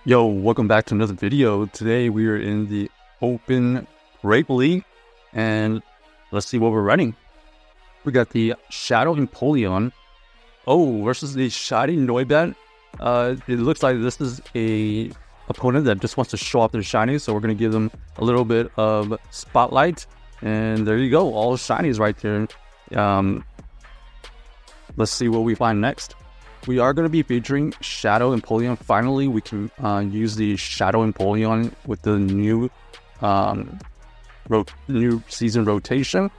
Yo, welcome back to another video. Today we are in the Open Grape League, and let's see what we're running. We got the Shadow Empoleon versus the Shiny Noibat. It looks like this is a opponent that just wants to show off their shinies, so we're going to give them a little bit of spotlight. And there you go, all shinies right there. Let's see what we find next. We are going to be featuring Shadow Empoleon. Finally, we can use the Shadow Empoleon with the new new season rotation.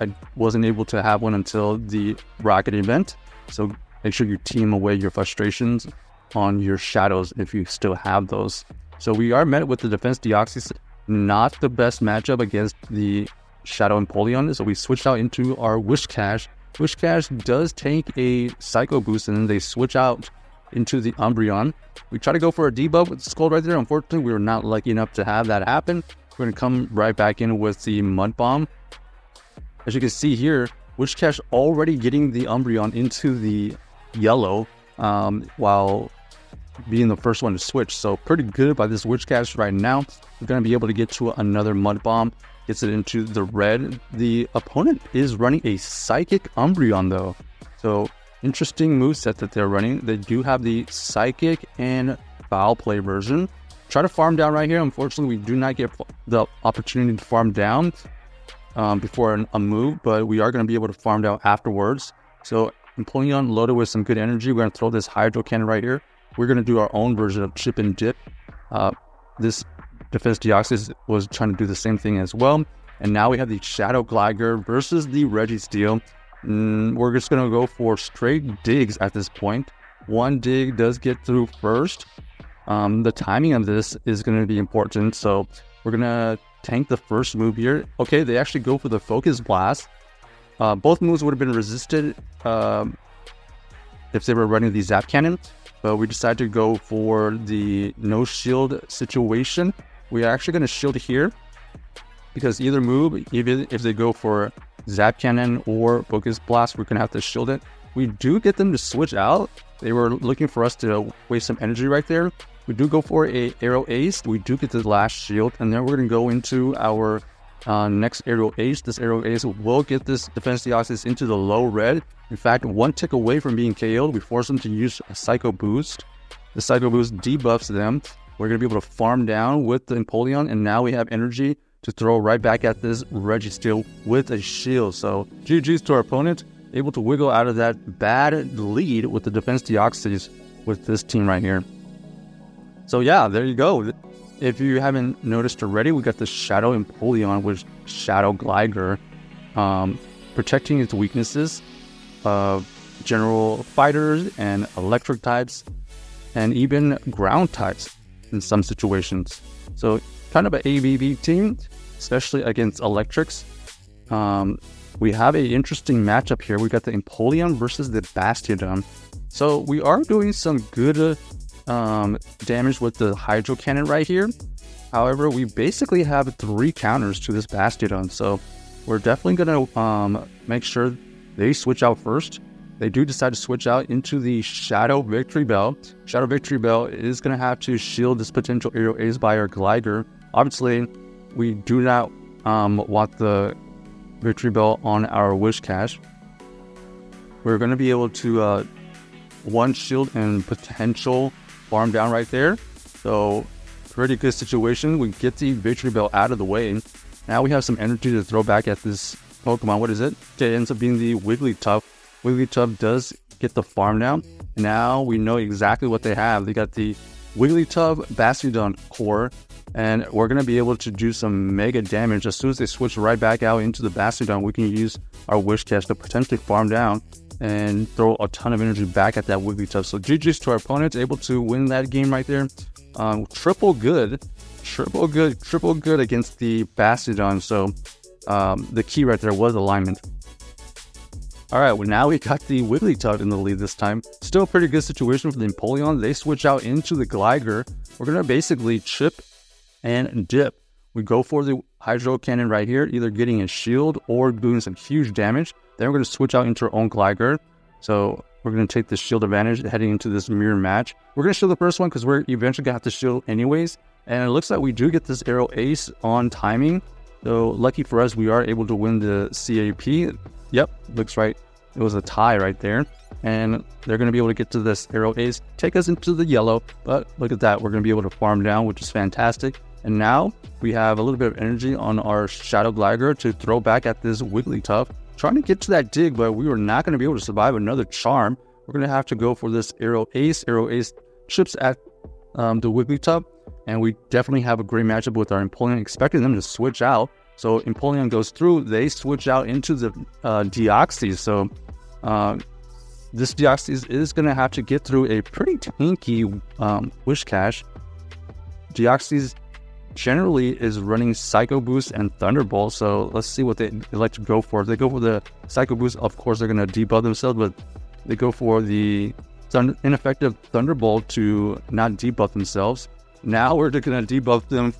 I wasn't able to have one until the Rocket event, so make sure you team away your frustrations on your Shadows if you still have those. So we are met with the Defense Deoxys, not the best matchup against the Shadow Empoleon, so we switched out into our Whiscash. Whiscash does take a Psycho Boost, and then they switch out into the Umbreon. We try to go for a debuff with the Skull right there. Unfortunately, we were not lucky enough to have that happen. We're going to come right back in with the Mud Bomb. As you can see here, Whiscash already getting the Umbreon into the yellow while being the first one to switch. So pretty good by this Whiscash right now. We're going to be able to get to another Mud Bomb. Gets it into the red. The opponent is running a Psychic Umbreon though. So interesting moveset that they're running. They do have the Psychic and Foul Play version. Try to farm down right here. Unfortunately, we do not get the opportunity to farm down before a move, but we are going to be able to farm down afterwards. So Empoleon loaded with some good energy. We're going to throw this Hydro Cannon right here. We're going to do our own version of Chip and Dip. This Defense Deoxys was trying to do the same thing as well. And now we have the Shadow Gligar versus the Registeel. We're just going to go for straight digs at this point. One dig does get through first. The timing of this is going to be important. So we're going to tank the first move here. Okay, they actually go for the Focus Blast. Both moves would have been resisted if they were running the Zap Cannon. But we decided to go for the no shield situation. We are actually going to shield here because either move, even if they go for Zap Cannon or Focus Blast, we're going to have to shield it. We do get them to switch out. They were looking for us to waste some energy right there. We do go for a Aerial Ace. We do get the last shield, and then we're going to go into our next Aerial Ace. This Aerial Ace will get this Defense Deoxys into the low red. In fact, one tick away from being KO'd. We force them to use a Psycho Boost. The Psycho Boost debuffs them. We're going to be able to farm down with the Empoleon, and now we have energy to throw right back at this Registeel with a shield. So GG's to our opponent, able to wiggle out of that bad lead with the Defense Deoxys with this team right here. So yeah, there you go. If you haven't noticed already, we got the Shadow Empoleon with Shadow Gligar, protecting its weaknesses of general fighters and electric types, and even ground types in some situations. So kind of an ABB team, especially against electrics. We have an interesting matchup here. We got the Empoleon versus the Bastiodon. So we are doing some good damage with the Hydro Cannon right here. However, we basically have 3 counters to this Bastiodon, so we're definitely going to make sure they switch out first. They do decide to switch out into the Shadow Victory Bell. Shadow Victory Bell is going to have to shield this potential Aerial Ace by our Gligar. Obviously, we do not want the Victory Bell on our Whiscash. We're going to be able to one shield and potential farm down right there. So pretty good situation. We get the Victory Bell out of the way. Now we have some energy to throw back at this Pokemon. What is it? It ends up being the Wigglytuff. Wigglytuff does get the farm down. Now we know exactly what they have. They got the Wigglytuff Bastiodon core, and we're going to be able to do some mega damage. As soon as they switch right back out into the Bastiodon, we can use our Whiscash to potentially farm down and throw a ton of energy back at that Wigglytuff. So GG's to our opponents, able to win that game right there. Triple good against the Bastiodon. So the key right there was alignment. All right, well, now we got the Wigglytuff in the lead this time. Still a pretty good situation for the Empoleon. They switch out into the Gligar. We're going to basically chip and dip. We go for the Hydro Cannon right here, either getting a shield or doing some huge damage. Then we're going to switch out into our own Gligar. So we're going to take the shield advantage heading into this mirror match. We're going to shield the first one because we're eventually going to have to shield anyways. And it looks like we do get this arrow ace on timing. So lucky for us, we are able to win the CAP. Yep, looks right. It was a tie right there. And they're going to be able to get to this arrow ace, take us into the yellow. But look at that. We're going to be able to farm down, which is fantastic. And now we have a little bit of energy on our Shadow Gligar to throw back at this Wigglytuff. Trying to get to that dig, but we were not going to be able to survive another charm. We're going to have to go for this arrow ace. Arrow ace chips at the Wigglytuff. And we definitely have a great matchup with our Empoleon, expecting them to switch out. So Empoleon goes through, they switch out into the Deoxys. So this Deoxys is going to have to get through a pretty tanky Whiscash. Deoxys generally is running Psycho Boost and Thunderbolt, so let's see what they like to go for. If they go for the Psycho Boost, of course they're going to debuff themselves, but they go for the ineffective Thunderbolt to not debuff themselves. Now we're going to debuff them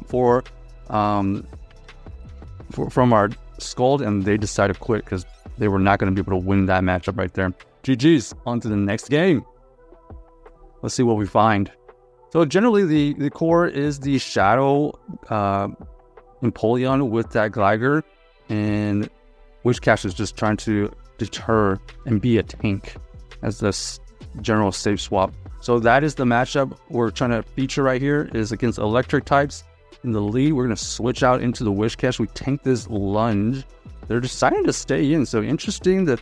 from our Scald, and they decide to quit because they were not going to be able to win that matchup right there. GG's, on to the next game. Let's see what we find. So generally the core is the Shadow Empoleon with that Gligar, and Whiscash is just trying to deter and be a tank as this general safe swap. So that is the matchup we're trying to feature right here, is against electric types. In the lead, we're going to switch out into the Whiscash. We tank this Lunge. They're deciding to stay in, so interesting that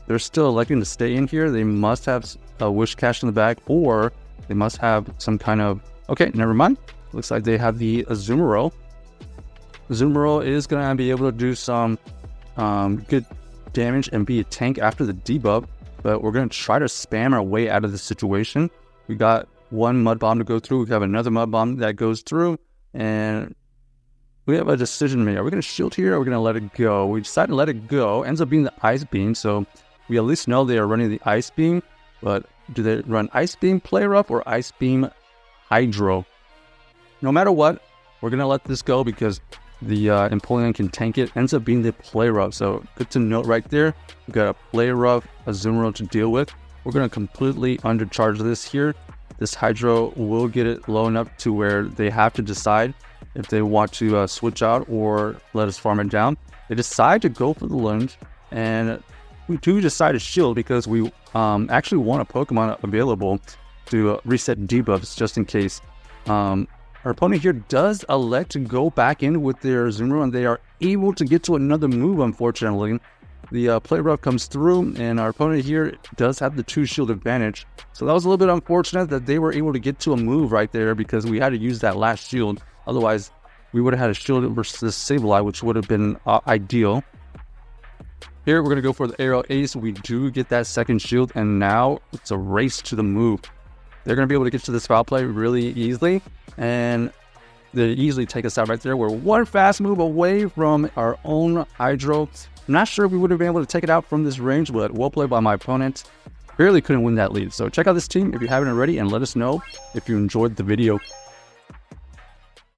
they're still electing to stay in here. They must have a Whiscash in the back, or they must have some kind of... Okay, never mind. Looks like they have the Azumarill. Azumarill is going to be able to do some good damage and be a tank after the debuff, but we're going to try to spam our way out of this situation. We got one Mud Bomb to go through. We have another Mud Bomb that goes through, and we have a decision to make. Are we going to shield here, or are we going to let it go? We decide to let it go. Ends up being the Ice Beam, so we at least know they are running the Ice Beam, but do they run Ice Beam Play Rough or Ice Beam Hydro? No matter what, we're going to let this go because the Empoleon can tank it. Ends up being the Play Rough, so good to note right there. We've got a Play Rough Azumarill to deal with. We're going to completely undercharge this here. This Hydro will get it low enough to where they have to decide if they want to switch out or let us farm it down. They decide to go for the Lunge, and we do decide to shield because we actually want a Pokemon available to reset debuffs just in case. Our opponent here does elect to go back in with their Azumarill, and they are able to get to another move, unfortunately. The Play Rough comes through, and our opponent here does have the 2-shield advantage. So that was a little bit unfortunate that they were able to get to a move right there because we had to use that last shield. Otherwise, we would have had a shield versus Sableye, which would have been ideal. Here, we're going to go for the Arrow Ace. We do get that second shield, and now it's a race to the move. They're going to be able to get to this foul play really easily, and they easily take us out right there. We're one fast move away from our own Hydro. I'm not sure if we would have been able to take it out from this range, but well played by my opponent. Barely couldn't win that lead. So check out this team if you haven't already, and let us know if you enjoyed the video.